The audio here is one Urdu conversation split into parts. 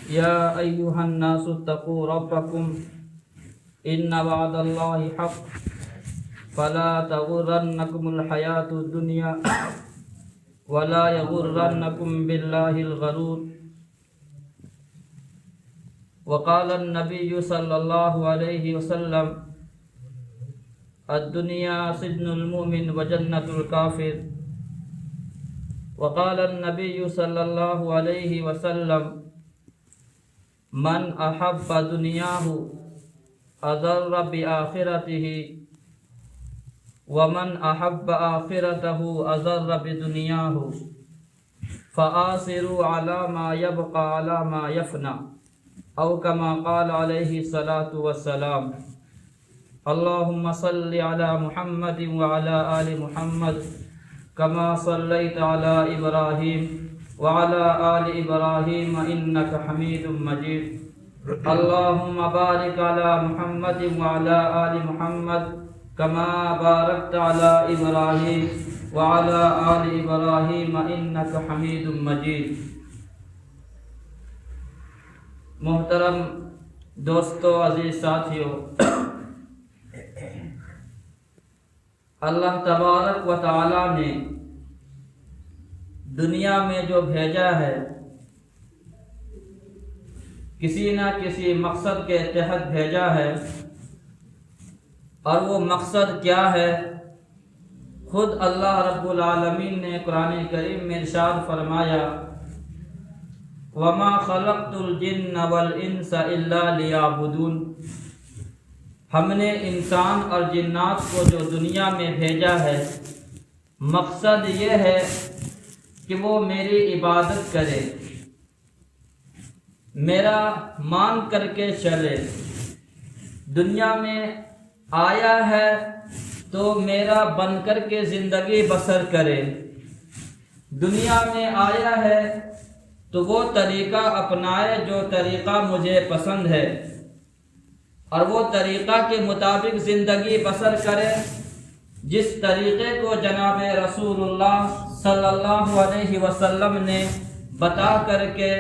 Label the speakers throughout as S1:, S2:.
S1: يا أيها الناس اتقوا ربكم إن وعد الله حق فلا تغرنكم الحياة الدنيا ولا يغرنكم بالله الغرور. وقال النبي صلى الله عليه وسلم الدنيا سجن المؤمن وجنة الكافر. وقال النبي صلى الله عليه وسلم من أحب دنياه أضر بآخرته ومن أحب آخرته أضر بدنياه فآثروا على ما يبقى على ما يفنى أو كما قال عليه الصلاة والسلام. اللهم صل على محمد وعلى آل محمد كما صليت على إبراهيم وعلى آل إبراهيم إنك حميد مجيد. اللهم بارك على محمد وعلى آل محمد كما باركت على إبراهيم وعلى آل إبراهيم إنك حميد مجيد. محترم دوستو، عزیز ساتھیو، اللہ تبارک و تعالی نے دنیا میں جو بھیجا ہے کسی نہ کسی مقصد کے تحت بھیجا ہے، اور وہ مقصد کیا ہے خود اللہ رب العالمین نے قرآن کریم میں ارشاد فرمایا وَمَا خَلَقْتُ الْجِنَّ وَالْإِنسَ إِلَّا لِيَعْبُدُونَ. ہم نے انسان اور جنات کو جو دنیا میں بھیجا ہے مقصد یہ ہے کہ وہ میری عبادت کرے، میرا مان کر کے چلے. دنیا میں آیا ہے تو میرا بن کر کے زندگی بسر کرے. دنیا میں آیا ہے تو وہ طریقہ اپنائے جو طریقہ مجھے پسند ہے، اور وہ طریقہ کے مطابق زندگی بسر کرے جس طریقے کو جناب رسول اللہ صلی اللہ علیہ وسلم نے بتا کر کے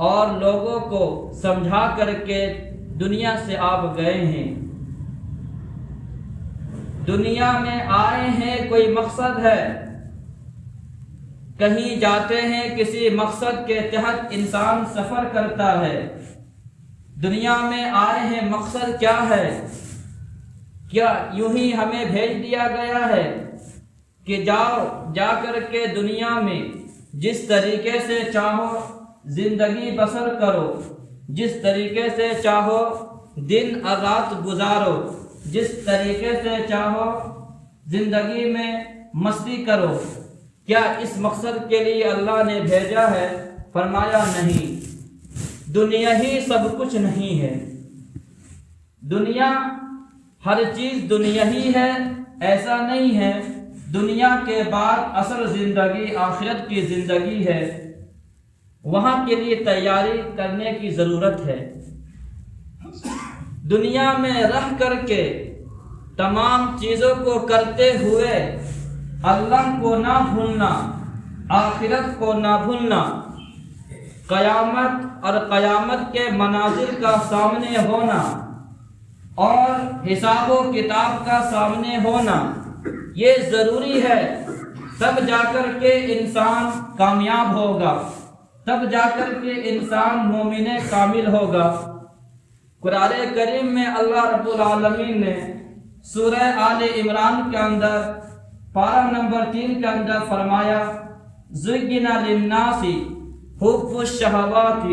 S1: اور لوگوں کو سمجھا کر کے دنیا سے آپ گئے ہیں. دنیا میں آئے ہیں کوئی مقصد ہے، کہیں جاتے ہیں کسی مقصد کے تحت انسان سفر کرتا ہے. دنیا میں آئے ہیں مقصد کیا ہے؟ کیا یوں ہی ہمیں بھیج دیا گیا ہے کہ جا کر کے دنیا میں جس طریقے سے چاہو زندگی بسر کرو، جس طریقے سے چاہو دن اور رات گزارو، جس طریقے سے چاہو زندگی میں مستی کرو؟ کیا اس مقصد کے لیے اللہ نے بھیجا ہے؟ فرمایا نہیں. دنیا ہی سب کچھ نہیں ہے. دنیا ہر چیز دنیا ہی ہے ایسا نہیں ہے. دنیا کے بعد اصل زندگی آخرت کی زندگی ہے، وہاں کے لیے تیاری کرنے کی ضرورت ہے. دنیا میں رہ کر کے تمام چیزوں کو کرتے ہوئے اللہ کو نہ بھولنا، آخرت کو نہ بھولنا، قیامت اور قیامت کے مناظر کا سامنے ہونا اور حساب و کتاب کا سامنے ہونا یہ ضروری ہے. تب جا کر کے انسان کامیاب ہوگا، تب جا کر کے انسان مومن کامل ہوگا. قرآن کریم میں اللہ رب العالمین نے سورہ آل عمران کے اندر پارہ نمبر 3 کے اندر فرمایا زُيِّنَ لِلنَّاسِ حُبُّ الشَّهَوَاتِ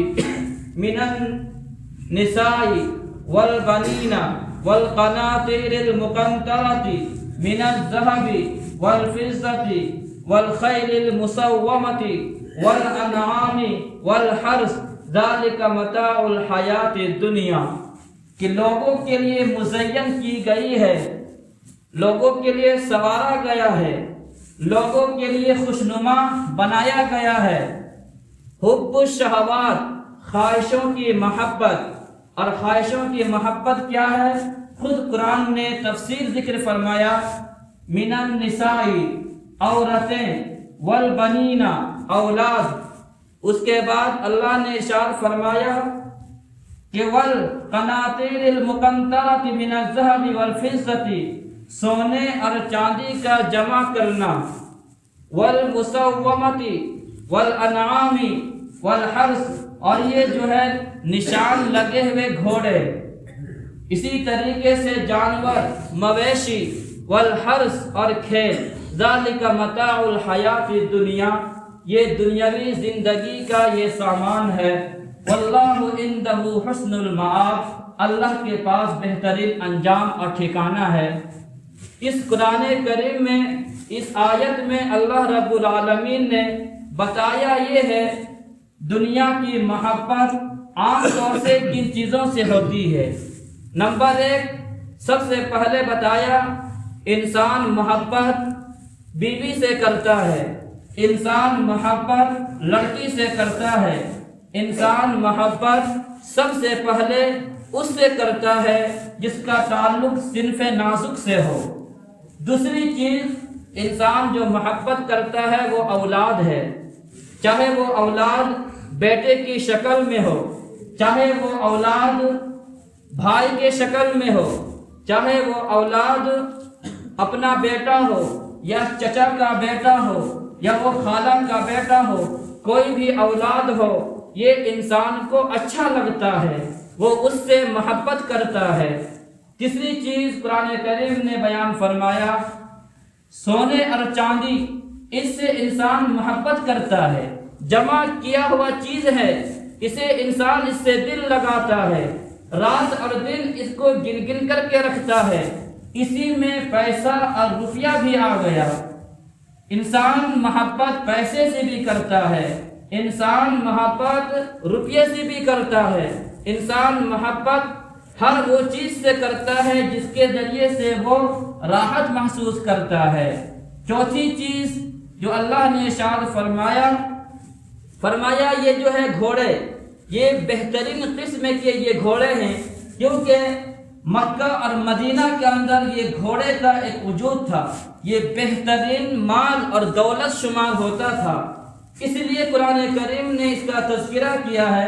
S1: مِنَ النِّسَاءِ وَالْبَنِينَ وَالْقَنَاطِيرِ الْمُقَنطَرَةِ مِنَ الذَّهَبِ وَالْفِضَّةِ وَالْخَيْلِ الْمُسَوَّمَةِ وَالْأَنْعَامِ وَالْحَرْثِ ذَلِكَ مَتَاعُ الْحَيَاةِ الدُّنْيَا. کہ لوگوں کے لیے مزین کی گئی ہے، لوگوں کے لیے سنوارا گیا ہے، لوگوں کے لیے خوشنما بنایا گیا ہے. حب الشہوات، خواہشوں کی محبت. اور خواہشوں کی محبت کیا ہے؟ خود قرآن نے تفسیر ذکر فرمایا من النساء، عورتیں، والبنین، اولاد. اس کے بعد اللہ نے ارشاد فرمایا کہ والقناطیر المقنطرۃ من الذهب والفضة، سونے اور چاندی کا جمع کرنا، والمسومۃ والانعام والحرث، اور یہ جو ہے نشان لگے ہوئے گھوڑے، اسی طریقے سے جانور، مویشی، والحرث اور کھیت، ذالک متاع الحیات الدنیا، یہ دنیاوی زندگی کا یہ سامان ہے، واللہ عندہ حسن المآب، اللہ کے پاس بہترین انجام اور ٹھکانہ ہے۔ اس قرآن کریم میں اس آیت میں اللہ رب العالمین نے بتایا یہ ہے دنیا کی محبت عام طور سے کن چیزوں سے ہوتی ہے۔ نمبر 1، سب سے پہلے بتایا انسان محبت بیوی سے کرتا ہے، انسان محبت لڑکی سے کرتا ہے، انسان محبت سب سے پہلے اس سے کرتا ہے جس کا تعلق صنف نازک سے ہو۔ دوسری چیز انسان جو محبت کرتا ہے وہ اولاد ہے، چاہے وہ اولاد بیٹے کی شکل میں ہو، چاہے وہ اولاد بھائی کے شکل میں ہو، چاہے وہ اولاد اپنا بیٹا ہو یا چچا کا بیٹا ہو یا وہ خالہ کا بیٹا ہو، کوئی بھی اولاد ہو، یہ انسان کو اچھا لگتا ہے، وہ اس سے محبت کرتا ہے۔ تیسری چیز قرآن کریم نے بیان فرمایا سونے اور چاندی، اس سے انسان محبت کرتا ہے، جمع کیا ہوا چیز ہے، اسے انسان اس سے دل لگاتا ہے، رات اور دن اس کو گن گن کر کے رکھتا ہے، اسی میں پیسہ اور روپیہ بھی آ گیا۔ انسان محبت پیسے سے بھی کرتا ہے، انسان محبت روپیے سے بھی کرتا ہے، انسان محبت ہر وہ چیز سے کرتا ہے جس کے ذریعے سے وہ راحت محسوس کرتا ہے۔ چوتھی چیز جو اللہ نے ارشاد فرمایا یہ جو ہے گھوڑے، یہ بہترین قسم کے یہ گھوڑے ہیں، کیونکہ مکہ اور مدینہ کے اندر یہ گھوڑے کا ایک وجود تھا، یہ بہترین مال اور دولت شمار ہوتا تھا، اس لیے قرآن کریم نے اس کا تذکرہ کیا ہے۔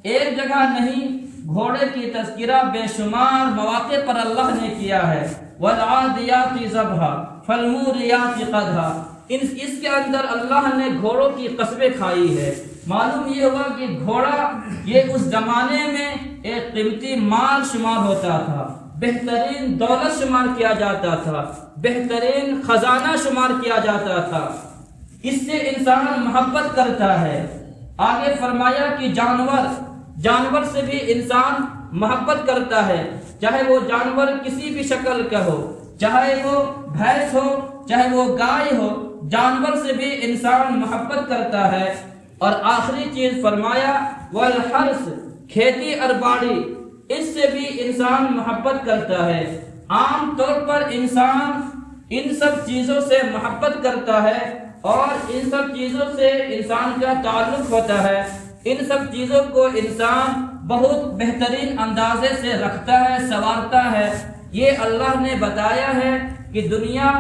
S1: ایک جگہ نہیں، گھوڑے کی تذکرہ بے شمار مواقع پر اللہ نے کیا ہے۔ والعادیات ضبحا فالموریات قدحا، اس کے اندر اللہ نے گھوڑوں کی قسمیں کھائی ہے۔ معلوم یہ ہوا کہ گھوڑا یہ اس زمانے میں ایک قیمتی مال شمار ہوتا تھا، بہترین دولت شمار کیا جاتا تھا، بہترین خزانہ شمار کیا جاتا تھا، اس سے انسان محبت کرتا ہے۔ آگے فرمایا کہ جانور سے بھی انسان محبت کرتا ہے، چاہے وہ جانور کسی بھی شکل کا ہو، چاہے وہ بھینس ہو، چاہے وہ گائے ہو، جانور سے بھی انسان محبت کرتا ہے۔ اور آخری چیز فرمایا والحرث، کھیتی اور باڑی، اس سے بھی انسان محبت کرتا ہے۔ عام طور پر انسان ان سب چیزوں سے محبت کرتا ہے اور ان سب چیزوں سے انسان کا تعلق ہوتا ہے، ان سب چیزوں کو انسان بہت بہترین اندازے سے رکھتا ہے، سنوارتا ہے۔ یہ اللہ نے بتایا ہے کہ دنیا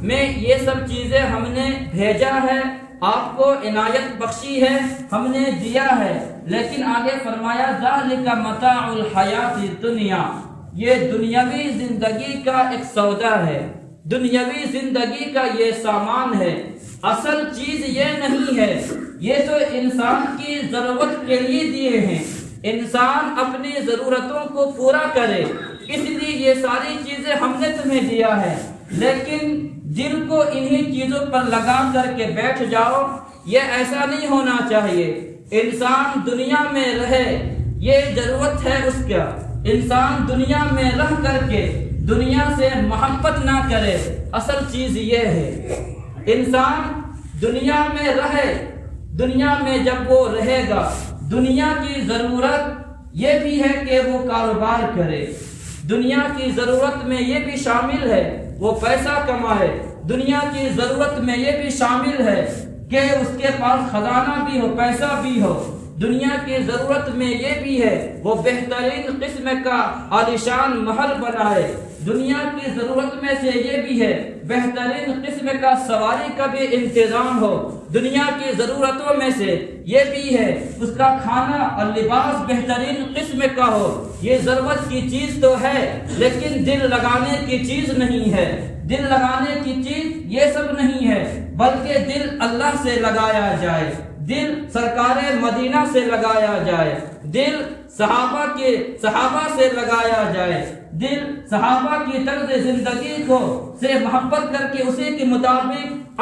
S1: میں یہ سب چیزیں ہم نے بھیجا ہے، آپ کو عنایت بخشی ہے، ہم نے دیا ہے، لیکن آگے فرمایا ذالک متاع الحیات الدنیا، یہ دنیاوی زندگی کا ایک سودا ہے، دنیاوی زندگی کا یہ سامان ہے، اصل چیز یہ نہیں ہے، یہ تو انسان کی ضرورت کے لیے دیے ہیں، انسان اپنی ضرورتوں کو پورا کرے، اس لیے یہ ساری چیزیں ہم نے تمہیں دیا ہے، لیکن دل کو انہی چیزوں پر لگا کر کے بیٹھ جاؤ، یہ ایسا نہیں ہونا چاہیے۔ انسان دنیا میں رہے، یہ ضرورت ہے اس کا، انسان دنیا میں رہ کر کے دنیا سے محبت نہ کرے، اصل چیز یہ ہے۔ انسان دنیا میں رہے، دنیا میں جب وہ رہے گا، دنیا کی ضرورت یہ بھی ہے کہ وہ کاروبار کرے، دنیا کی ضرورت میں یہ بھی شامل ہے وہ پیسہ کمائے، دنیا کی ضرورت میں یہ بھی شامل ہے کہ اس کے پاس خزانہ بھی ہو، پیسہ بھی ہو، دنیا کی ضرورت میں یہ بھی ہے وہ بہترین قسم کا عالیشان محل بنائے، دنیا کی ضرورت میں سے یہ بھی ہے بہترین قسم کا سواری کا بھی انتظام ہو، دنیا کی ضرورتوں میں سے یہ بھی ہے اس کا کھانا اور لباس بہترین قسم کا ہو۔ یہ ضرورت کی چیز تو ہے لیکن دل لگانے کی چیز نہیں ہے، دل لگانے کی چیز یہ سب نہیں ہے، بلکہ دل اللہ سے لگایا جائے، دل سرکار مدینہ سے لگایا جائے، دل صحابہ سے لگایا جائے، دل صحابہ کی طرز زندگی کو سے محبت کر کے اسی کے مطابق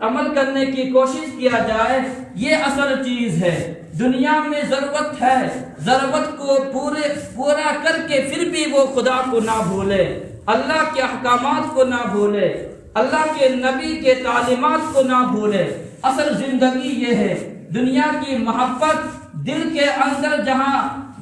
S1: عمل کرنے کی کوشش کیا جائے، یہ اصل چیز ہے۔ دنیا میں ضرورت ہے، ضرورت کو پورا کر کے پھر بھی وہ خدا کو نہ بھولے، اللہ کے احکامات کو نہ بھولے، اللہ کے نبی کے تعلیمات کو نہ بھولے۔ اصل زندگی یہ ہے، دنیا کی محبت دل کے اندر جہاں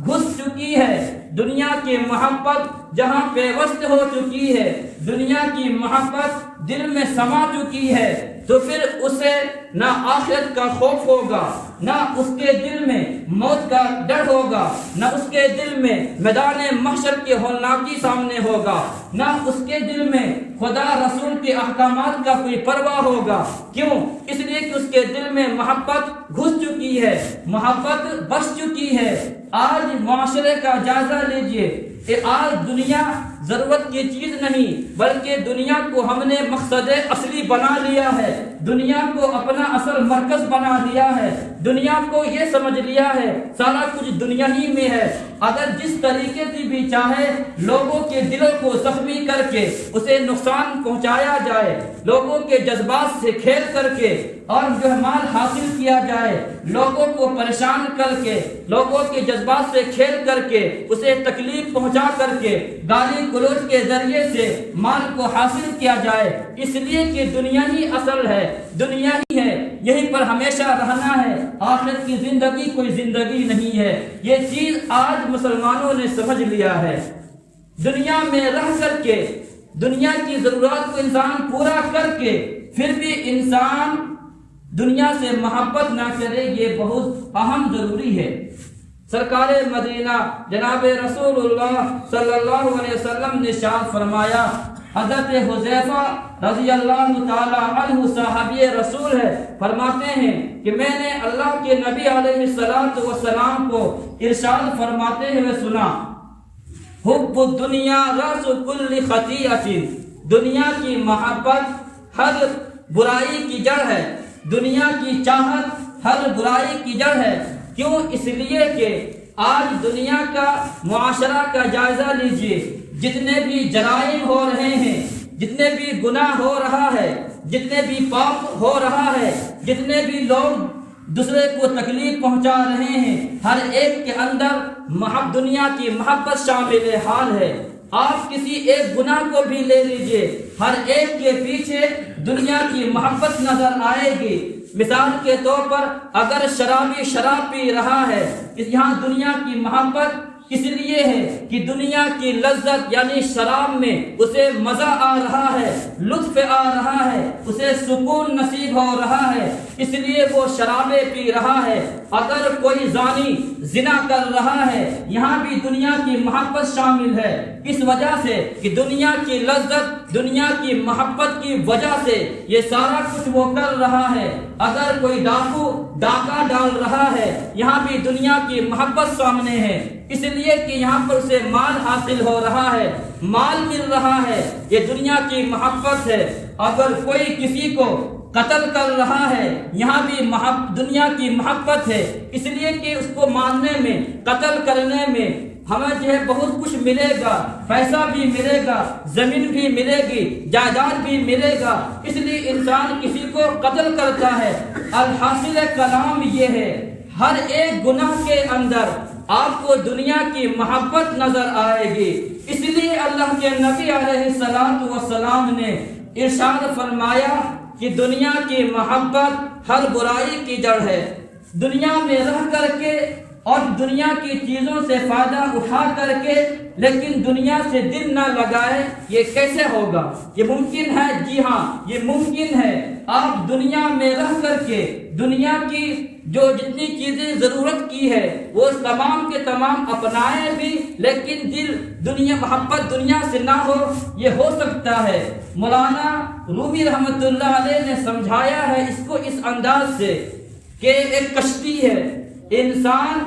S1: گھس چکی ہے، دنیا کی محبت جہاں پیوست ہو چکی ہے، دنیا کی محبت دل میں سما چکی ہے، تو پھر اسے نہ آخرت کا خوف ہوگا، نہ اس کے دل میں موت کا ڈر ہوگا، نہ اس کے دل میں میدان محشر کی ہولناکی سامنے ہوگا، نہ اس کے دل میں خدا رسول کے احکامات کا کوئی پرواہ ہوگا۔ کیوں؟ اس لیے کہ اس کے دل میں محبت گھس چکی ہے، محبت بس چکی ہے۔ آج معاشرے کا جائزہ لیجئے کہ آج دنیا ضرورت کی چیز نہیں بلکہ دنیا کو ہم نے مقصد اصلی بنا لیا ہے، دنیا کو اپنا اصل مرکز بنا لیا ہے، دنیا کو یہ سمجھ لیا ہے سارا کچھ دنیا ہی میں ہے۔ اگر جس طریقے سے بھی چاہے لوگوں کے دلوں کو زخمی کر کے اسے نقصان پہنچایا جائے، لوگوں کے جذبات سے کھیل کر کے اور جو مال حاصل کیا جائے، لوگوں کو پریشان کر کے، لوگوں کے جذبات سے کھیل کر کے، اسے تکلیف پہنچا کر کے، گالی گلوچ کے ذریعے سے مال کو حاصل کیا جائے، اس لیے کہ دنیا ہی اصل ہے، دنیا ہی ہے، یہیں پر ہمیشہ رہنا ہے، آخرت کی زندگی کوئی زندگی نہیں ہے۔ یہ چیز آج مسلمانوں نے سمجھ لیا ہے۔ دنیا میں رہ کر کے دنیا کی ضرورت کو انسان پورا کر کے پھر بھی انسان دنیا سے محبت نہ کرے، یہ بہت اہم ضروری ہے۔ سرکار مدینہ جناب رسول اللہ صلی اللہ علیہ وسلم نے ارشاد فرمایا، حضرت حذیفہ رضی اللہ تعالی عنہ صحابی رسول ہے، فرماتے ہیں کہ میں نے اللہ کے نبی علیہ السلام کو ارشاد فرماتے ہوئے سنا، حب الدنیا راس کل خطیئۃ، دنیا کی محبت ہر برائی کی جڑ ہے، دنیا کی چاہت ہر برائی کی جڑ ہے۔ کیوں؟ اس لیے کہ آج دنیا کا معاشرہ کا جائزہ لیجئے، جتنے بھی جرائم ہو رہے ہیں، جتنے بھی گناہ ہو رہا ہے، جتنے بھی پاپ ہو رہا ہے، جتنے بھی لوگ دوسرے کو تکلیف پہنچا رہے ہیں، ہر ایک کے اندر دنیا کی محبت شامل حال ہے۔ آپ کسی ایک گناہ کو بھی لے لیجئے، ہر ایک کے پیچھے دنیا کی محبت نظر آئے گی۔ مثال کے طور پر اگر شرابی شراب پی رہا ہے، یہاں دنیا کی محبت اس لیے ہے کہ دنیا کی لذت یعنی شراب میں اسے مزہ آ رہا ہے، لطف آ رہا ہے، اسے سکون نصیب ہو رہا ہے، اس لیے وہ شرابیں پی رہا ہے۔ اگر کوئی زانی زنا کر رہا ہے، یہاں بھی دنیا کی محبت شامل ہے، اس وجہ سے کہ دنیا کی لذت، دنیا کی محبت کی وجہ سے یہ سارا کچھ وہ کر رہا ہے۔ اگر کوئی ڈاکو ڈاکہ ڈال رہا ہے، یہاں بھی دنیا کی محبت سامنے ہے، اس لیے کہ یہاں پر اسے مال حاصل ہو رہا ہے، مال مل رہا ہے، یہ دنیا کی محبت ہے۔ اگر کوئی کسی کو قتل کر رہا ہے، یہاں بھی دنیا کی محبت ہے، اس لیے کہ اس کو مارنے میں، قتل کرنے میں ہمیں جو ہے بہت کچھ ملے گا، پیسہ بھی ملے گا، زمین بھی ملے گی، جائیداد بھی ملے گا، اس لیے انسان کسی کو قتل کرتا ہے۔ الحاصل کلام یہ ہے، ہر ایک گناہ کے اندر آپ کو دنیا کی محبت نظر آئے گی۔ اس لیے اللہ کے نبی علیہ السلام نے ارشاد فرمایا کہ دنیا کی محبت ہر برائی کی جڑ ہے۔ دنیا میں رہ کر کے اور دنیا کی چیزوں سے فائدہ اٹھا کر کے لیکن دنیا سے دل نہ لگائے، یہ کیسے ہوگا؟ یہ ممکن ہے؟ جی ہاں، یہ ممکن ہے۔ آپ دنیا میں رہ کر کے دنیا کی جو جتنی چیزیں ضرورت کی ہے وہ تمام کے تمام اپنائیں بھی، لیکن دل دنیا محبت دنیا سے نہ ہو، یہ ہو سکتا ہے۔ مولانا رومی رحمۃ اللہ علیہ نے سمجھایا ہے اس کو اس انداز سے کہ ایک کشتی ہے، انسان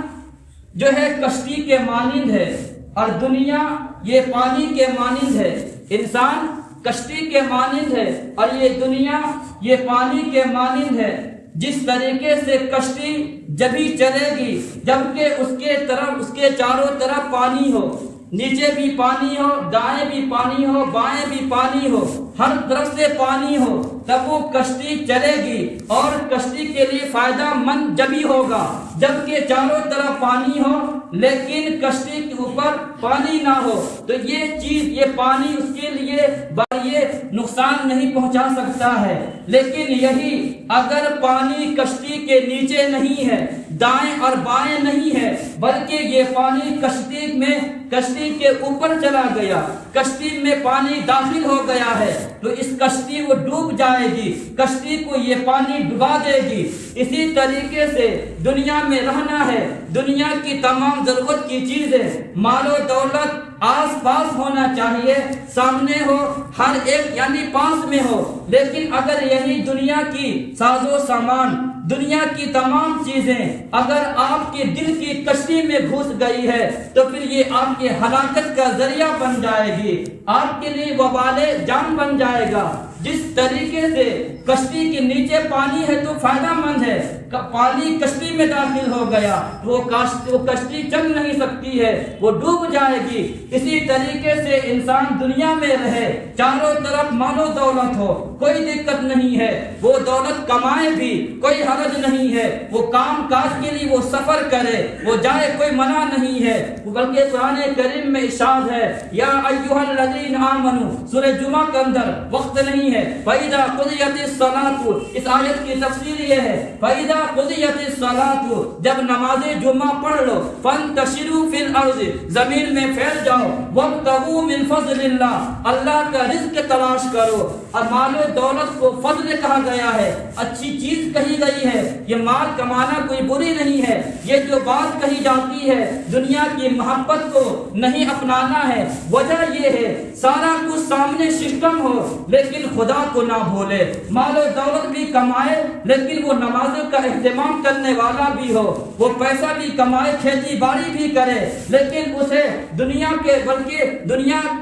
S1: جو ہے کشتی کے مانند ہے اور دنیا یہ پانی کے مانند ہے۔ انسان کشتی کے مانند ہے اور یہ دنیا یہ پانی کے مانند ہے۔ جس طریقے سے کشتی جبھی چلے گی جبکہ اس کے چاروں طرف پانی ہو، نیچے بھی پانی ہو، دائیں بھی پانی ہو، بائیں بھی پانی ہو، ہر طرف سے پانی ہو، تب وہ کشتی چلے گی اور کشتی کے لیے فائدہ مند جبھی ہوگا جبکہ چاروں طرف پانی ہو لیکن کشتی کے اوپر پانی نہ ہو۔ تو یہ چیز یہ پانی اس کے لیے یہ نقصان نہیں پہنچا سکتا ہے، لیکن یہی اگر پانی کشتی کے نیچے نہیں ہے، دائیں اور بائیں نہیں ہے، بلکہ یہ پانی کشتی کے اوپر چلا گیا، کشتی میں پانی داخل ہو گیا ہے تو اس کشتی وہ ڈوب جائے گی، کشتی کو یہ پانی ڈبا دے گی۔ اسی طریقے سے دنیا میں رہنا ہے، دنیا کی تمام ضرورت کی چیزیں، مال و دولت آس پاس ہونا چاہیے، سامنے ہو، ہر ایک یعنی پاس میں ہو، لیکن اگر یہی دنیا کی ساز و سامان، دنیا کی تمام چیزیں اگر آپ کے دل کی کشتی میں گھس گئی ہے تو پھر یہ آپ کے ہلاکت کا ذریعہ بن جائے گی، آپ کے لیے وبال جان بن جائے گا۔ جس طریقے سے کشتی کے نیچے پانی ہے تو فائدہ مند ہے، پانی کشتی میں داخل ہو گیا وہ کشتی چل نہیں سکتی ہے، وہ ڈوب جائے گی۔ اسی طریقے سے انسان دنیا میں رہے، چاروں طرف مال و دولت ہو، کوئی دقت نہیں ہے، وہ دولت کمائے بھی کوئی حرج نہیں ہے، وہ کام کاج کے لیے وہ سفر کرے، وہ جائے، کوئی منع نہیں ہے، بلکہ قرآن کریم میں ارشاد ہے یا ایھا الذین آمنوا، سورہ جمعہ کے اندر وقت نہیں ہے، فَإِذَا قُضِيَتِ الصَّلَاةُ، اس آیت کی تفسیر یہ ہے فَإِذَا قُضِيَتِ الصَّلَاةُ، جب نماز جمعہ پڑھ لو، فَانْتَشِرُوا فِي الْأَرْضِ، زمین میں پھیل جاؤ، وَابْتَغُوا مِنْ فَضْلِ اللَّهِ، اللہ کا رزق تلاش کرو۔ اور مال و دولت کو فضل کہا گیا ہے، اچھی چیز کہی گئی ہے، یہ مال کمانا کوئی بری نہیں ہے، یہ جو بات کہی جاتی ہے دنیا کی محبت کو نہیں اپنانا ہے، وجہ یہ ہے سارا کچھ سامنے سسٹم ہو لیکن خدا کو نہ بھولے، مال و دولت بھی کمائے لیکن وہ نمازوں کا اہتمام کرنے والا بھی ہو، وہ پیسہ بھی کمائے، کھیتی باڑی بھی کرے، لیکن اسے دنیا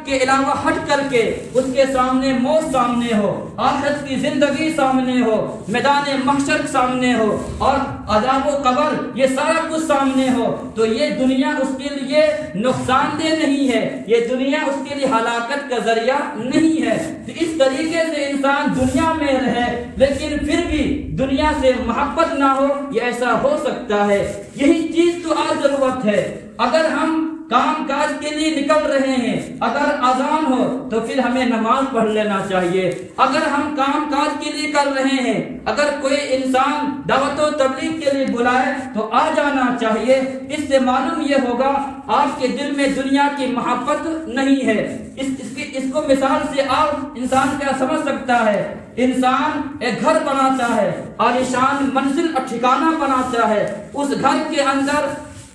S1: کے علاوہ ہٹ کر کے اس کے سامنے موت سامنے ہو، آخرت کی زندگی سامنے ہو، میدان محشر سامنے ہو اور عذاب و قبر یہ سارا کچھ سامنے ہو، تو یہ دنیا اس کے لیے نقصان دہ نہیں ہے، یہ دنیا اس کے لیے ہلاکت کا ذریعہ نہیں ہے۔ تو اس طریقے سے انسان دنیا میں رہے لیکن پھر بھی دنیا سے محبت نہ ہو، یہ ایسا ہو سکتا ہے۔ یہی چیز تو آج ضرورت ہے۔ اگر ہم کام کاج کے لیے نکل رہے ہیں، اگر اذان ہو تو پھر ہمیں نماز پڑھ لینا چاہیے، اگر ہم کام کاج کے لیے کر رہے ہیں، اگر کوئی انسان دعوت و تبلیغ کے لیے بلائے تو آ جانا چاہیے۔ اس سے معلوم یہ ہوگا آپ کے دل میں دنیا کی محبت نہیں ہے۔ اس کو مثال سے آپ انسان کیا سمجھ سکتا ہے؟ انسان ایک گھر بناتا ہے، عالیشان منزل اور ٹھکانہ بناتا ہے، اس گھر کے اندر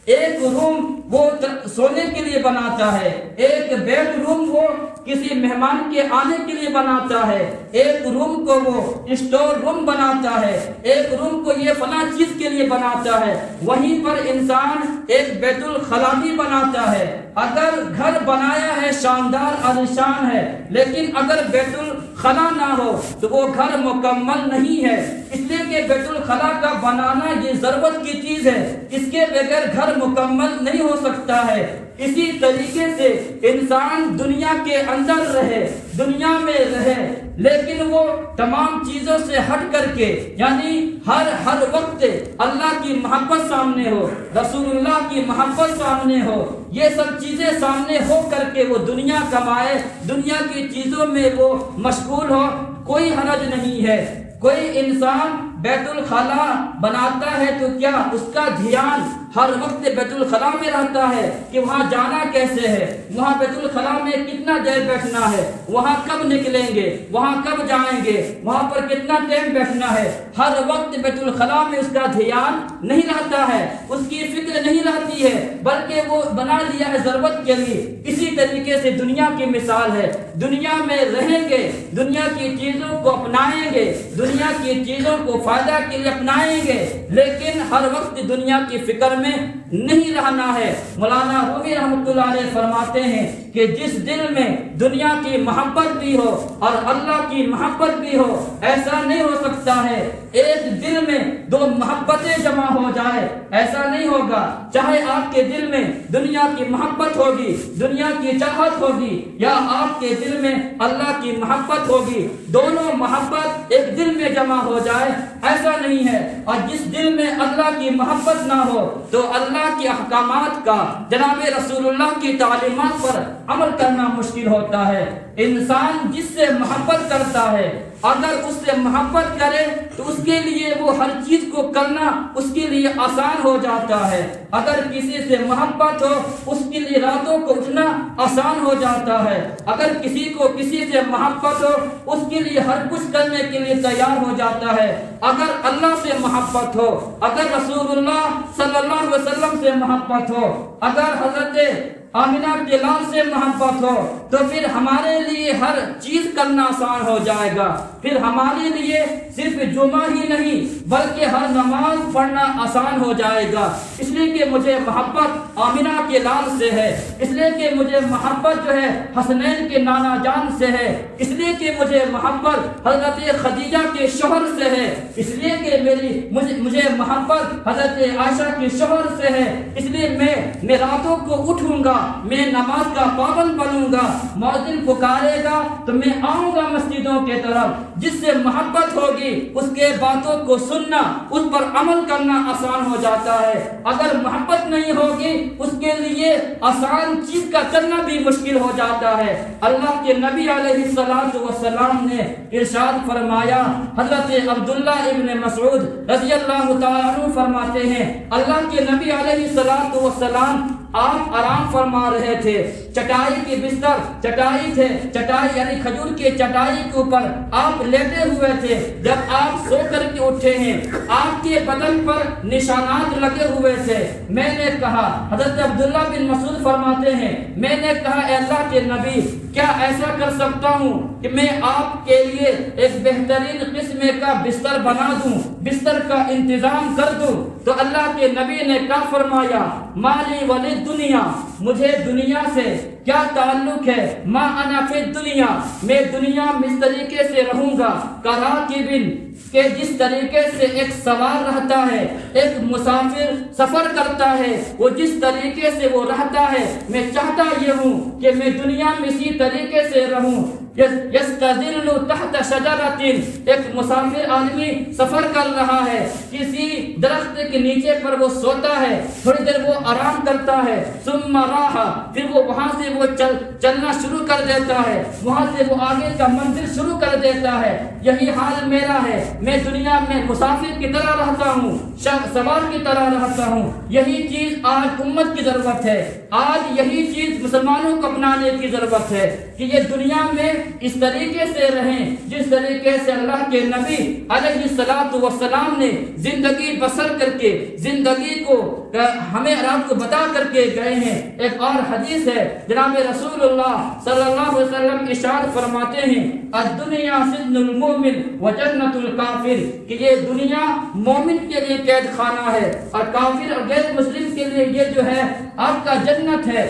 S1: ایک روم وہ سونے کے لیے بناتا ہے، ایک بیڈ روم وہ کسی مہمان کے آنے کے لیے بناتا ہے، ایک روم کو وہ اسٹور روم بناتا ہے، ایک روم کو یہ فلاں چیز کے لیے بناتا ہے۔ وہیں پر انسان ایک بیت الخلا بھی بناتا ہے۔ اگر گھر بنایا ہے شاندار عالیشان ہے لیکن اگر بیت الخلا نہ ہو تو وہ گھر مکمل نہیں ہے، اس لیے کہ بیت الخلا کا بنانا یہ ضرورت کی چیز ہے، اس کے بغیر گھر مکمل نہیں ہو سکتا ہے۔ اسی طریقے سے انسان دنیا کے اندر رہے، دنیا میں رہے، لیکن وہ تمام چیزوں سے ہٹ کر کے یعنی ہر وقت اللہ کی محبت سامنے ہو، رسول اللہ کی محبت سامنے ہو، یہ سب چیزیں سامنے ہو کر کے وہ دنیا کمائے، دنیا کی چیزوں میں وہ مشغول ہو، کوئی حرج نہیں ہے۔ کوئی انسان بیت الخلا بناتا ہے تو کیا اس کا دھیان ہر وقت بیت الخلا میں رہتا ہے کہ وہاں جانا کیسے ہے، وہاں بیت الخلا میں کتنا دیر بیٹھنا ہے، وہاں کب نکلیں گے، وہاں کب جائیں گے، وہاں پر کتنا ٹائم بیٹھنا ہے؟ ہر وقت بیت الخلا میں اس کا دھیان نہیں رہتا ہے، اس کی فکر نہیں رہتی ہے، بلکہ وہ بنا لیا ہے ضرورت کے لیے۔ اسی طریقے سے دنیا کی مثال ہے، دنیا میں رہیں گے، دنیا کی چیزوں کو اپنائیں گے، دنیا کی چیزوں کو فائدہ کے لیے اپنائیں گے، لیکن ہر وقت دنیا کی فکر میں نہیں رہنا ہے۔ مولانا رومی رحمۃ اللہ علیہ فرماتے ہیں کہ جس دل میں دنیا کی محبت بھی ہو اور اللہ کی محبت بھی ہو، ایسا نہیں ہو سکتا ہے ایک دل میں دو محبتیں جمع ہو جائے، ایسا نہیں ہوگا۔ چاہے آپ کے دل میں دنیا کی محبت ہوگی، دنیا کی چاہت ہوگی، یا آپ کے دل میں اللہ کی محبت ہوگی، دونوں محبت ایک دل میں جمع ہو جائے، ایسا نہیں ہے۔ اور جس دل میں اللہ کی محبت نہ ہو تو اللہ کے احکامات کا، جناب رسول اللہ کی تعلیمات پر عمل کرنا مشکل ہوتا ہے۔ انسان جس سے محبت کرتا ہے، اگر اس سے محبت کرے تو اس کے لیے وہ ہر چیز کو کرنا اس کے لیے آسان ہو جاتا ہے۔ اگر کسی سے محبت ہو اس کے لیے راتوں کو اٹھنا آسان ہو جاتا ہے۔ اگر کسی کو کسی سے محبت ہو اس کے لیے ہر کچھ کرنے کے لیے تیار ہو جاتا ہے۔ اگر اللہ سے محبت ہو، اگر رسول اللہ صلی اللہ علیہ وسلم سے محبت ہو، اگر حضرت آمنہ کے لال سے محبت ہو تو پھر ہمارے لیے ہر چیز کرنا آسان ہو جائے گا۔ پھر ہمارے لیے صرف جمعہ ہی نہیں بلکہ ہر نماز پڑھنا آسان ہو جائے گا، اس لیے کہ مجھے محبت آمنہ کے لال سے ہے، اس لیے کہ مجھے محبت جو ہے حسنین کے نانا جان سے ہے، اس لیے کہ مجھے محبت حضرت خدیجہ کے شوہر سے ہے، اس لیے کہ مجھے محبت حضرت عائشہ کے شوہر سے ہے، اس لیے میں راتوں کو اٹھوں گا، میں نماز کا پابند بنوں گا، مؤذن پکارے گا تو میں آؤں گا مسجدوں کے طرف۔ جس سے محبت ہوگی اس کے باتوں کو سننا، اس پر عمل کرنا آسان ہو جاتا ہے۔ اگر محبت نہیں ہوگی اس کے لیے آسان چیز کا کرنا بھی مشکل ہو جاتا ہے۔ اللہ کے نبی علیہ الصلوۃ والسلام نے ارشاد فرمایا، حضرت عبداللہ ابن مسعود رضی اللہ تعالیٰ عنہ فرماتے ہیں، اللہ کے نبی علیہ الصلوۃ والسلام آپ آرام فرما رہے تھے، چٹائی کے بستر، چٹائی تھے، چٹائی یعنی کھجور کے چٹائی کے اوپر آپ لیٹے ہوئے تھے۔ جب آپ سو کر کے اٹھے ہیں آپ کے بدن پر نشانات لگے ہوئے تھے۔ میں نے کہا، حضرت عبداللہ بن مسعود فرماتے ہیں، میں نے کہا اے اللہ کے نبی، کیا ایسا کر سکتا ہوں کہ میں آپ کے لیے ایک بہترین قسم کا بستر بنا دوں، بستر کا انتظام کر دوں؟ تو اللہ کے نبی نے کیا فرمایا، مالی ولی دنیا، مجھے دنیا سے کیا تعلق ہے، ما انا فی دنیا، میں دنیا میں اس طریقے سے رہوں گا کراکبن، کہ جس طریقے سے ایک سوار رہتا ہے، ایک مسافر سفر کرتا ہے، وہ جس طریقے سے وہ رہتا ہے، میں چاہتا یہ ہوں کہ میں دنیا میں اسی طریقے سے رہوں۔ یستظل تحت شجرۃ، ایک مسافر آدمی سفر کر رہا ہے، کسی درخت کے نیچے پر وہ سوتا ہے، تھوڑی دیر وہ آرام کرتا ہے، ثم راح، پھر وہ وہاں سے وہ چلنا شروع کر دیتا ہے، وہاں سے وہ آگے کا منزل شروع کر دیتا ہے۔ یہی حال میرا ہے، میں دنیا میں مسافر کی طرح رہتا ہوں، سوار کی طرح رہتا ہوں۔ یہی چیز آج امت کی ضرورت ہے، آج یہی چیز مسلمانوں کو اپنانے کی ضرورت ہے کہ یہ دنیا میں اس طریقے سے رہیں جس طریقے سے اللہ کے نبی علیہ الصلوۃ والسلام نے زندگی بسر کر کے زندگی کو ہمیں آپ کو بتا کر کے گئے ہیں۔ ایک اور حدیث ہے، جناب رسول اللہ صلی اللہ علیہ وسلم ارشاد فرماتے ہیں، الدنیا سجن المؤمن وجنت الکافر، کہ یہ دنیا مومن کے لیے قید خانہ ہے اور کافر اور غیر مسلم کے لیے یہ جو ہے آپ کا جنت ہے۔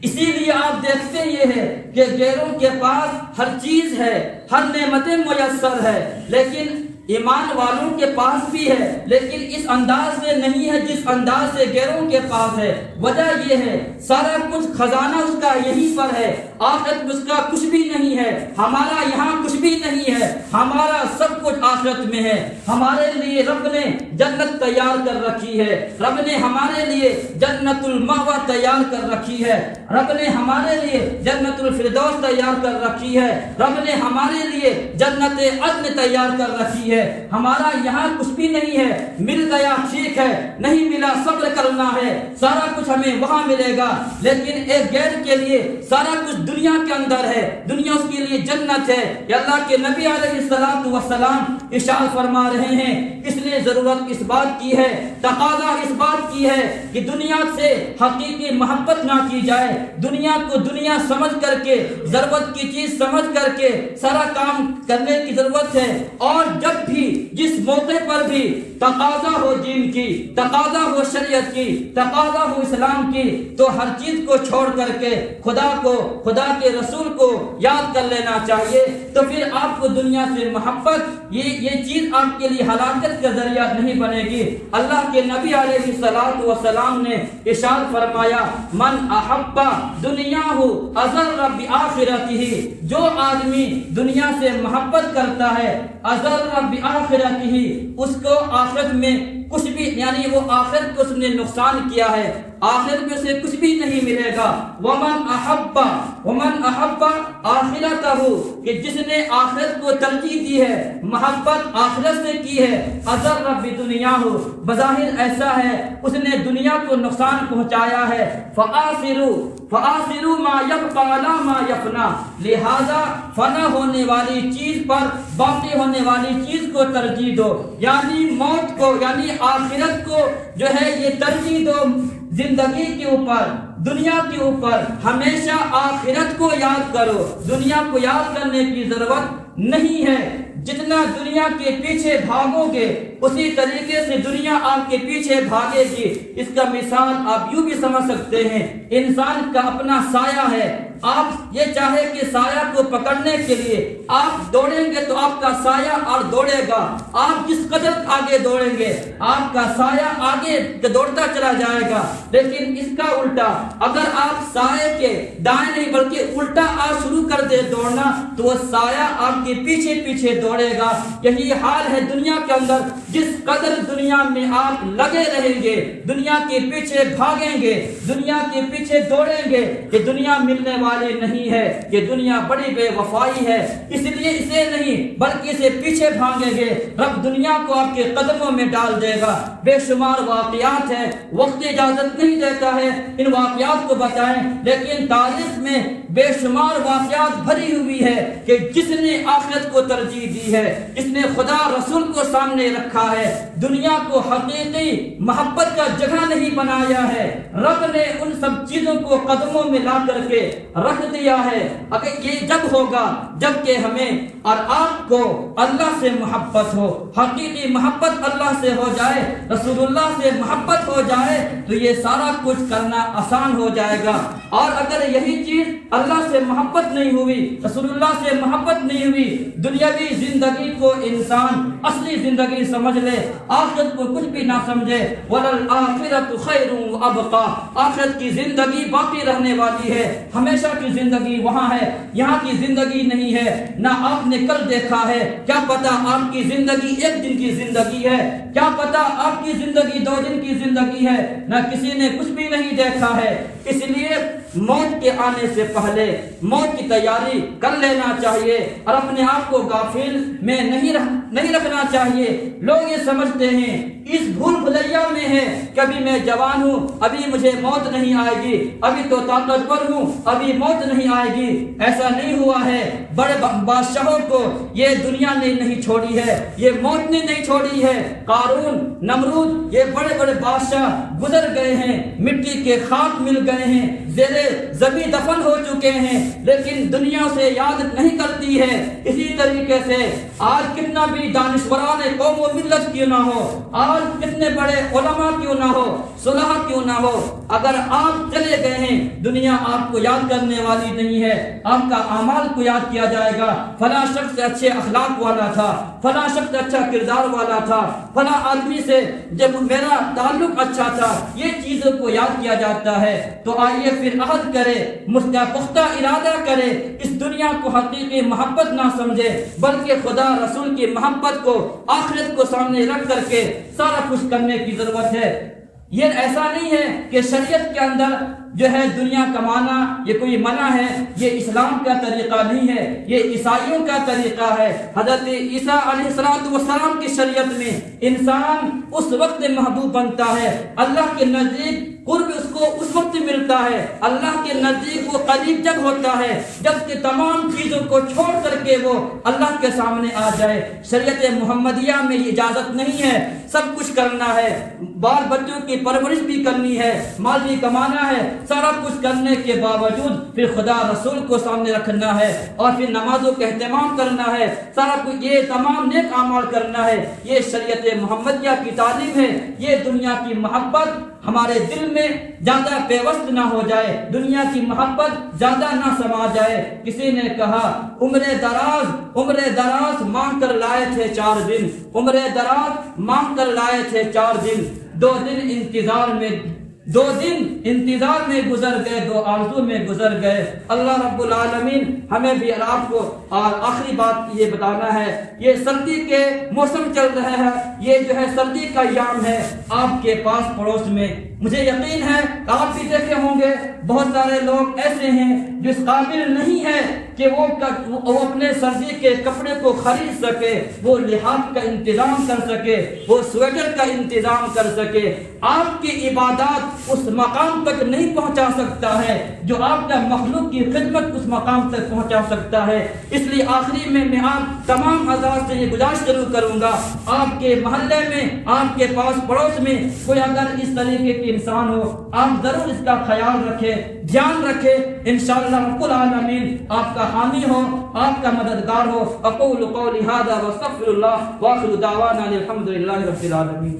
S1: اسی لیے آپ دیکھتے یہ ہے کہ غیروں کے پاس ہر چیز ہے، ہر نعمتیں میسر ہے، لیکن ایمان والوں کے پاس بھی ہے، لیکن اس انداز سے نہیں ہے جس انداز سے غیروں کے پاس ہے۔ وجہ یہ ہے سارا کچھ خزانہ اس کا یہیں پر ہے، آخرت میں اس کا کچھ بھی نہیں ہے۔ ہمارا یہاں کچھ بھی نہیں ہے، ہمارا سب کچھ آخرت میں ہے۔ ہمارے لیے رب نے جنت تیار کر رکھی ہے، رب نے ہمارے لیے جنت المأویٰ تیار کر رکھی ہے، رب نے ہمارے لیے جنت الفردوس تیار کر رکھی ہے، رب نے ہمارے لیے جنت عدن تیار کر رکھی ہے۔ ہوتی ہے. ہمارا یہاں کچھ بھی نہیں ہے, مل گیا ٹھیک ہے, نہیں ملا صبر کرنا ہے, سارا کچھ ہمیں وہاں ملے گا. لیکن ایک غیر کے لیے سارا کچھ دنیا کے اندر ہے, دنیا اس کے لیے جنت ہے. یہ اللہ کے نبی علیہ الصلوۃ والسلام ارشاد فرما رہے ہیں, اس لیے ضرورت اس بات کی ہے, تقاضا اس بات کی ہے کہ دنیا سے حقیقی محبت نہ کی جائے. دنیا کو دنیا سمجھ کر کے, ضرورت کی چیز سمجھ کر کے سارا کام کرنے کی ضرورت ہے. اور جب بھی جس موقع پر بھی تقاضا ہو دین کی, تقاضا ہو شریعت کی, تقاضا ہو اسلام کی, تو ہر چیز کو چھوڑ کر کے خدا کو, خدا کے رسول کو یاد کر لینا چاہیے. تو پھر آپ کو دنیا سے محبت, یہ چیز آپ کے لیے ہلاکت کا ذریعہ نہیں بنے گی. اللہ کے نبی علیہ الصلوۃ والسلام نے ارشاد فرمایا, من احب دنیاہ اضر بآخرتہ, جو آدمی دنیا سے محبت کرتا ہے, اضر بآخرتہ, اس کو آخرت میں کچھ بھی, یعنی وہ آخرت کو اس نے نقصان کیا ہے, آخرت میں سے کچھ بھی نہیں ملے گا. ومن احب آخرتہ, کہ جس نے آخرت کو ترجیح دی ہے, محبت آخرت سے کی ہے, اضر بدنیاہ, بظاہر ایسا ہے اس نے دنیا کو نقصان پہنچایا ہے. فآثروا ما یبقى علی ما یفنا, لہذا فنا ہونے والی چیز پر باقی ہونے والی چیز کو ترجیح دو. یعنی موت کو, یعنی آخرت کو جو ہے یہ ترجیح دو زندگی کے اوپر, دنیا کے اوپر. ہمیشہ آخرت کو یاد کرو, دنیا کو یاد کرنے کی ضرورت نہیں ہے. جتنا دنیا کے پیچھے بھاگو گے اسی طریقے سے دنیا آپ کے پیچھے بھاگے گی. اس کا مثال آپ یوں بھی سمجھ سکتے ہیں, انسان کا اپنا سایہ ہے. آپ یہ چاہے کہ سایہ کو پکڑنے کے لیے آپ دوڑیں گے تو آپ کا سایہ اور دوڑے گا. آپ جس قدر آگے دوڑیں گے آپ کا سایہ آگے دوڑتا چلا جائے گا. لیکن اس کا الٹا, اگر آپ سایہ کے دائیں نہیں بلکہ الٹا آپ شروع کر دے دوڑنا, تو وہ سایہ آپ کے پیچھے پیچھے دوڑے گا. یہی حال ہے دنیا کے اندر. جس قدر دنیا میں آپ لگے رہیں گے, دنیا کے پیچھے بھاگیں گے, دنیا کے پیچھے دوڑیں گے, یہ دنیا ملنے والی نہیں ہے, یہ دنیا بڑی بے وفائی ہے. اس لیے اسے نہیں بلکہ اسے پیچھے بھاگیں گے, رب دنیا کو آپ کے قدموں میں ڈال دے گا. بے شمار واقعات ہیں, وقت اجازت نہیں دیتا ہے ان واقعات کو بتائیں, لیکن تاریخ میں بے شمار واقعات بھری ہوئی ہے کہ جس نے آخرت کو ترجیح دی ہے, جس نے خدا رسول کو سامنے رکھا ہے, دنیا کو حقیقی محبت کا جگہ نہیں بنایا ہے. رب نے ان سب چیزوں کو قدموں میں لا کر کے رکھ دیا ہے. اگر یہ جب ہوگا جب کہ ہمیں اور آپ کو اللہ سے محبت ہو, حقیقی محبت اللہ سے ہو جائے, رسول اللہ سے محبت ہو جائے, تو یہ سارا کچھ کرنا آسان ہو جائے گا. اور اگر یہی چیز اللہ سے محبت نہیں ہوئی, رسول اللہ سے محبت نہیں ہوئی, دنیاوی زندگی کو انسان اصلی زندگی سمجھ لے, آخرت کو کچھ بھی نہ سمجھے. وَلَلْآخِرَةُ خَيْرٌ وَأَبْقَىٰ, آخرت کی زندگی باقی رہنے والی ہے, ہمیشہ کی زندگی وہاں ہے, یہاں کی زندگی نہیں ہے. نہ آپ نے کل دیکھا ہے, کیا پتا آپ کی زندگی ایک دن کی زندگی ہے, کیا پتا آپ کی زندگی 2 دن کی زندگی ہے, نہ کسی نے کچھ بھی نہیں دیکھا ہے. اس لیے موت کے آنے سے پہلے موت کی تیاری کر لینا چاہیے اور اپنے آپ کو غافل میں نہیں رکھنا چاہیے. لوگ یہ سمجھتے ہیں اس بھول بھلیا میں ہے کہ ابھی میں جوان ہوں, ابھی مجھے موت نہیں آئے گی, ابھی تو طاقتور ہوں, ابھی موت نہیں آئے گی. ایسا نہیں ہوا ہے. بڑے بادشاہوں کو یہ دنیا نے نہیں چھوڑی ہے, یہ موت نے نہیں چھوڑی ہے. قارون, نمرود, یہ بڑے بڑے بادشاہ گزر گئے ہیں, مٹی کے خاک مل گئے ہیں, زیر زمین دفن ہو چکے ہیں, لیکن دنیا سے یاد نہیں کرتی ہے. اسی طریقے سے آج کتنا بھی دانشوران قوم و ملت کیوں نہ ہو, آج کتنے بڑے علماء کیوں نہ ہو, صلح کیوں نہ ہو, اگر آپ چلے گئے ہیں دنیا آپ کو یاد کرنے والی نہیں ہے. آپ کا اعمال کو یاد کیا جائے گا, فلاں شخص اچھے اخلاق والا تھا, فلاں شخص اچھا کردار والا تھا, فلاں آدمی سے جب میرا تعلق اچھا تھا, یہ چیزوں کو یاد کیا جاتا ہے. تو آئیے پھر عہد کرے, پختہ ارادہ کرے, اس دنیا کو حقیقی محبت نہ سمجھے بلکہ خدا رسول کی محبت کو, آخرت کو سامنے رکھ کر کے سارا کچھ کرنے کی ضرورت ہے. یہ ایسا نہیں ہے کہ شریعت کے اندر جو ہے دنیا کمانا یہ کوئی منع ہے، یہ اسلام کا طریقہ نہیں ہے، یہ عیسائیوں کا طریقہ ہے۔ حضرت عیسیٰ علیہ السلام کی شریعت میں انسان اس وقت محبوب بنتا ہے، اللہ کے نزدیک قرب اس کو اس وقت ملتا ہے، اللہ کے نزدیک وہ قریب جب ہوتا ہے جب کہ تمام چیزوں کو چھوڑ کر کے وہ اللہ کے سامنے آ جائے۔ شریعت محمدیہ میں یہ اجازت نہیں ہے، سب کچھ کرنا ہے، بال بچوں کی پرورش بھی کرنی ہے، مال بھی کمانا ہے، سارا کچھ کرنے کے باوجود پھر خدا رسول کو سامنے رکھنا ہے اور پھر نمازوں کا اہتمام کرنا ہے، سارا کچھ یہ تمام نیک اعمال کرنا ہے۔ یہ شریعت محمدیہ کی تعلیم ہے۔ یہ دنیا کی محبت ہمارے دل میں زیادہ پیوست نہ ہو جائے، دنیا کی محبت زیادہ نہ سما جائے۔ کسی نے کہا عمر دراز مانگ کر لائے تھے 4 دن، عمر دراز مانگ کر لائے تھے 4 دن، 2 دن انتظار میں گزر گئے، 2 آرزو میں گزر گئے۔ اللہ رب العالمین ہمیں بھی آپ کو آخری بات یہ بتانا ہے، یہ سردی کے موسم چل رہا ہے، یہ جو ہے سردی کا ایام ہے آپ کے پاس پڑوس میں۔ مجھے یقین ہے آپ بھی دیکھے ہوں گے بہت سارے لوگ ایسے ہیں جو اس قابل نہیں ہے کہ وہ اپنے سردی کے کپڑے کو خرید سکے، وہ لحاف کا انتظام کر سکے، وہ سویٹر کا انتظام کر سکے۔ آپ کی عبادات اس مقام تک نہیں پہنچا سکتا ہے جو آپ کا مخلوق کی خدمت اس مقام تک پہنچا سکتا ہے۔ اس لیے آخری میں آپ تمام حضرات سے یہ گزارش ضرور کروں گا، آپ کے محلے میں، آپ کے پاس پڑوس میں کوئی اگر اس طریقے کے انسان ہو، آپ ضرور اس کا خیال رکھیں، دھیان رکھیں، انشاءاللہ رب العالمین آپ کا حامی ہو، آپ کا مددگار ہو۔ اقول قولی ھذا واستغفر اللہ، وآخر دعوانا الحمد للہ رب العالمین۔